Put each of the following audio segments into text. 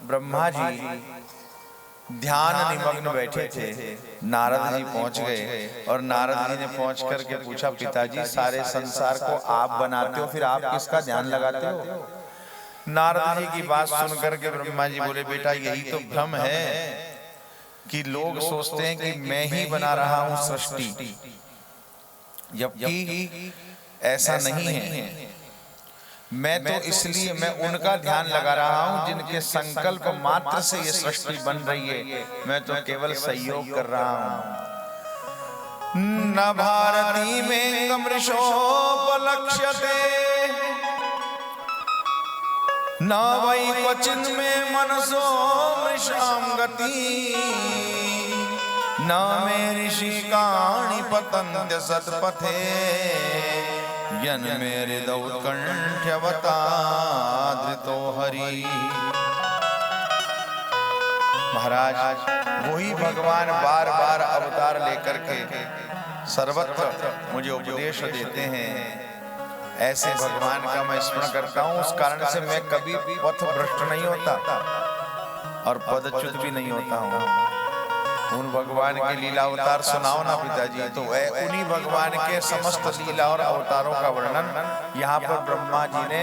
ब्रह्मा जी ध्यान निमग्न बैठे थे, नारद जी पहुंच गए और नारद जी ने पहुंच करके पूछा, पिताजी सारे संसार को आप बनाते हो, फिर आप किसका ध्यान लगाते हो? नारद जी की बात सुनकर के ब्रह्मा जी बोले, बेटा यही तो भ्रम है कि लोग सोचते हैं कि मैं ही बना रहा हूं सृष्टि, जबकि ऐसा नहीं है। मैं तो इसलिए मैं उनका ध्यान लगा रहा हूं जिनके संकल्प मात्र से ये सृष्टि बन रही है, मैं तो केवल सहयोग कर रहा हूं। न भारती में मृषोपलक्ष्यते न वै क्वचिन में मनसो मृषाम गति न मे ऋषिकाणि पतन्त्य सत्पथे यन मेरे दौत्कण्ठ्यवता धृतो हरि। महाराज वही भगवान बार बार अवतार लेकर के सर्वत्र मुझे उपदेश देते हैं। ऐसे भगवान का मैं स्मरण करता हूँ, उस कारण से मैं कभी पथ भ्रष्ट नहीं होता और पदच्युत भी नहीं होता हूँ। उन भगवान के लीला अवतार सुनाओ ना पिताजी, तो उन्हीं भगवान के समस्त लीला और अवतारों का वर्णन यहाँ पर ब्रह्मा जी ने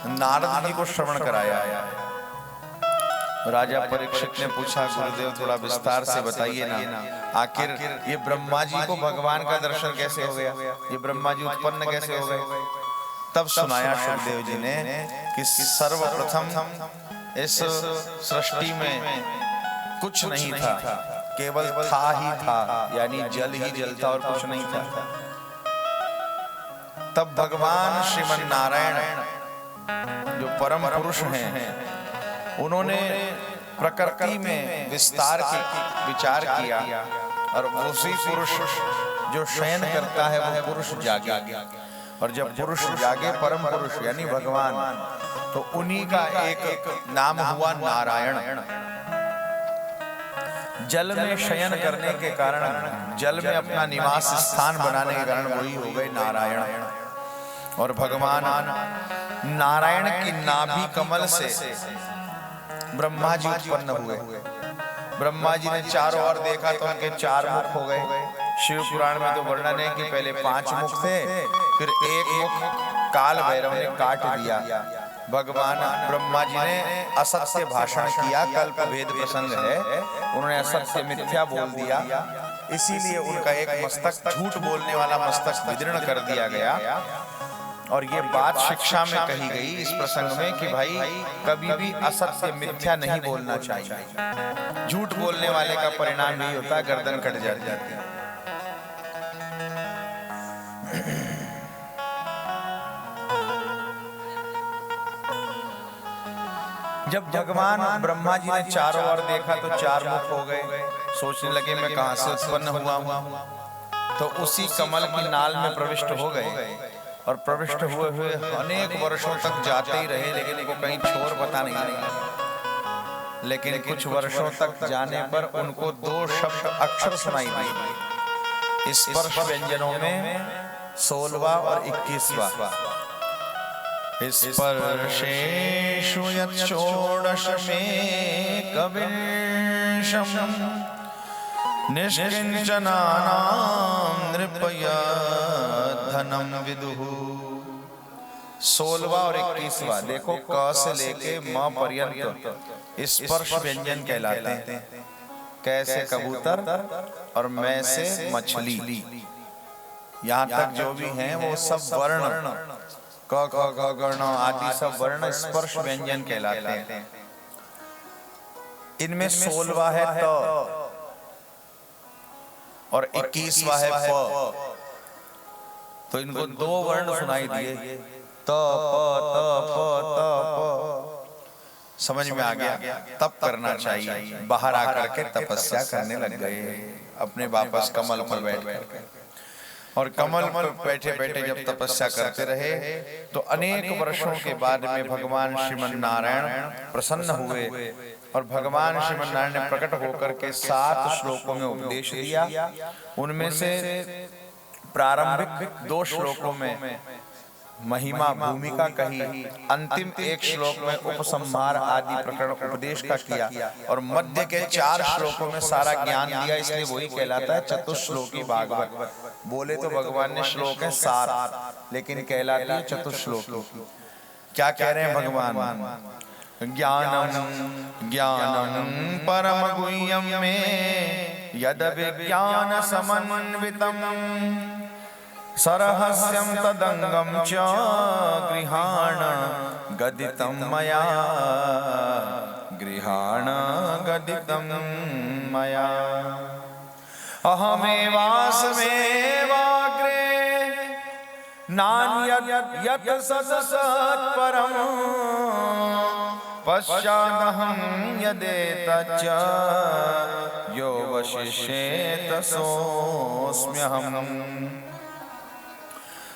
नारद जी को श्रवण कराया है। राजा परीक्षित ने पूछा, गुरुदेव थोड़ा विस्तार से बताइए ना, आखिर ये ब्रह्मा जी को भगवान का दर्शन कैसे हो गया, ये ब्रह्मा जी उत्पन्न कैसे हो गए? तब सुनाया सुखदेव जी ने कि सर्वप्रथम इस सृष्टि में कुछ नहीं था, केवल था ही था, यानी जल ही जल था और कुछ नहीं था। तब भगवान श्रीमन नारायण जो परम पुरुष हैं, उन्होंने प्रकृति में विस्तार की विचार किया और उसी पुरुष जो शयन करता है वो पुरुष जागे, और जब पुरुष जागे परम पुरुष यानी भगवान, तो उन्हीं का एक नाम हुआ नारायण। जल में शयन करने के कारण, जल में अपना निवास स्थान बनाने के कारण वही हो गए नारायण। और भगवान नारायण की नाभि कमल से ब्रह्मा जी उत्पन्न हुए। ब्रह्मा जी ने चारों ओर देखा तो उनके 4 मुख हो गए। शिव पुराण में तो वर्णन है कि पहले 5 मुख थे, फिर एक मुख काल भैरव ने काट दिया। भगवान ब्रह्मा जी ने असत्य भाषण किया, कल्प भेद प्रसंग है, उन्होंने असत्य मिथ्या बोल दिया, इसीलिए उनका एक मस्तक, झूठ बोलने वाला मस्तक विदीर्ण कर दिया गया। और ये बात शिक्षा में कही गई इस प्रसंग में कि भाई कभी भी असत्य मिथ्या नहीं बोलना चाहिए। झूठ बोलने वाले का परिणाम यही होता है, गर्दन कट जाती है। जब भगवान ब्रह्मा जी ने चारों ओर देखा तो 4 मुख हो गए। सोचने लगे मैं कहां से उत्पन्न हुआ हूं, तो उसी कमल की नाल में प्रविष्ट हो गए। और प्रविष्ट हुए हुए अनेक वर्षों तक जाते ही रहे, लेकिन इनको कहीं छोर पता नहीं लगा। लेकिन कुछ वर्षों तक जाने पर उनको 2 शब्द अक्षर सुनाई दिए। स्पर्श व्यंजनों में 16वां और 21वां। स्पर्शेषु यच्छोडश में कविंशम निष्किंचनानां नृपया धनम विदुः। 16वां और 21वां देखो, क से लेके म पर्यंत स्पर्श व्यंजन कहलाते हैं। कैसे कबूतर और मैं से मछली, यहाँ तक जो भी हैं वो सब वर्ण, क ख ग ग ण आदि सब वर्ण स्पर्श व्यंजन कहलाते हैं। इनमें 16वां है त और 21वां है प, तो इनको 2 वर्ण सुनाई दिए, त प। समझ में आ गया? तप करना चाहिए। बाहर आकर के तपस्या करने लग गए अपने वापस कमल पर बैठ कर। और कमल पर बैठे बैठे जब तपस्या करते रहे तो अनेक वर्षों के बाद में भगवान श्रीमन नारायण प्रसन्न हुए। और भगवान श्रीमन नारायण ने प्रकट होकर के 7 श्लोकों में उपदेश दिया। उनमें से प्रारंभिक 2 श्लोकों में महिमा भूमिका कही, अंतिम एक श्लोक में उपसंहार आदि प्रकरण उपदेश का किया और मध्य के 4 श्लोकों में सारा ज्ञान दिया, इसलिए वही कहलाता है चतुश्लोकी भागवत। बोले तो भगवान ने श्लोक है 7, लेकिन कहलाती है चतुश्लोकी। क्या कह रहे हैं भगवान? ज्ञानम ज्ञानम परम गुह्यम में यद विज्ञान समन्वितम सरहस्यम तदंगम च गृहाण गदितम मया, गृहाण गदितम मया। अहमेवास्मेवाग्रे नान्यत् सत्सत्परं पश्चादहं यदेतच्च यो वशिष्येत सोऽस्म्यहम्।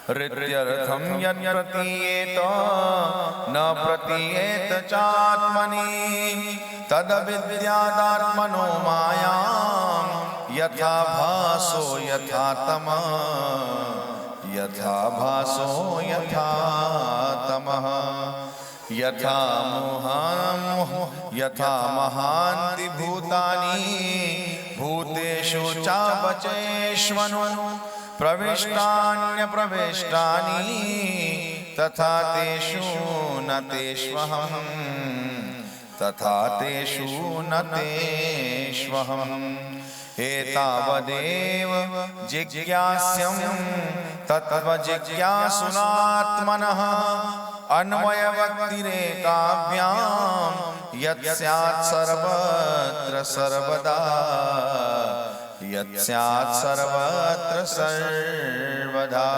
हृत्यर्थं यत्प्रतीयेत न प्रतीयेत चात्मनि तद्विद्यादात्मनो मायां यथा भासो यथा तमः, यथा भासो यथा तमः। यथा यथा महान्ति भूतानि भूतेषु चावचेष्वनु प्रविष्टान्यप्रविष्टानि तथा तेषु न तेष्वहम्, तथा तेषु न तेष्वहम्। एतावदेव जिज्ञास्यं तत्त्वजिज्ञासुनात्मनः अन्वयवक्तिरेकाभ्यां यत् स्यात् सर्वत्र सर्वदा, यत् स्यात् सर्वत्र सर्वदा।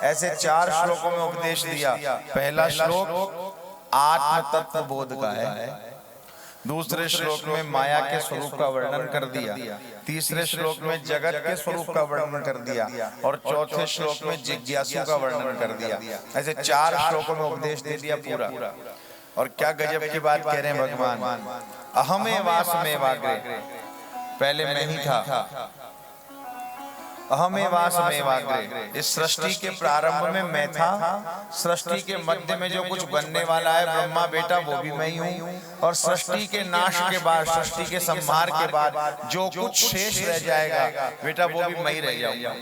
ऐसे 4 श्लोकों में उपदेश दिया। पहला श्लोक आत्म तत्व बोध का है, दूसरे श्लोक में माया के स्वरूप का वर्णन कर दिया, तीसरे श्लोक में जगत के स्वरूप का वर्णन कर दिया और चौथे श्लोक में जिज्ञासु का वर्णन कर दिया। ऐसे 4 श्लोकों में उपदेश दे दिया पूरा। और क्या गजब की बात कह रहे हैं भगवान? अहमेवास्मेवाग्रे, पहले मैं ही था। अहमेवास्मेवाग्रे, इस सृष्टि के प्रारंभ में मैं था, सृष्टि के मध्य में जो कुछ बनने वाला है ब्रह्मा बेटा वो भी मैं ही हूँ, और सृष्टि के नाश के बाद, सृष्टि के संहार के बाद जो कुछ शेष रह जाएगा बेटा वो भी मैं ही रह जाऊंगा।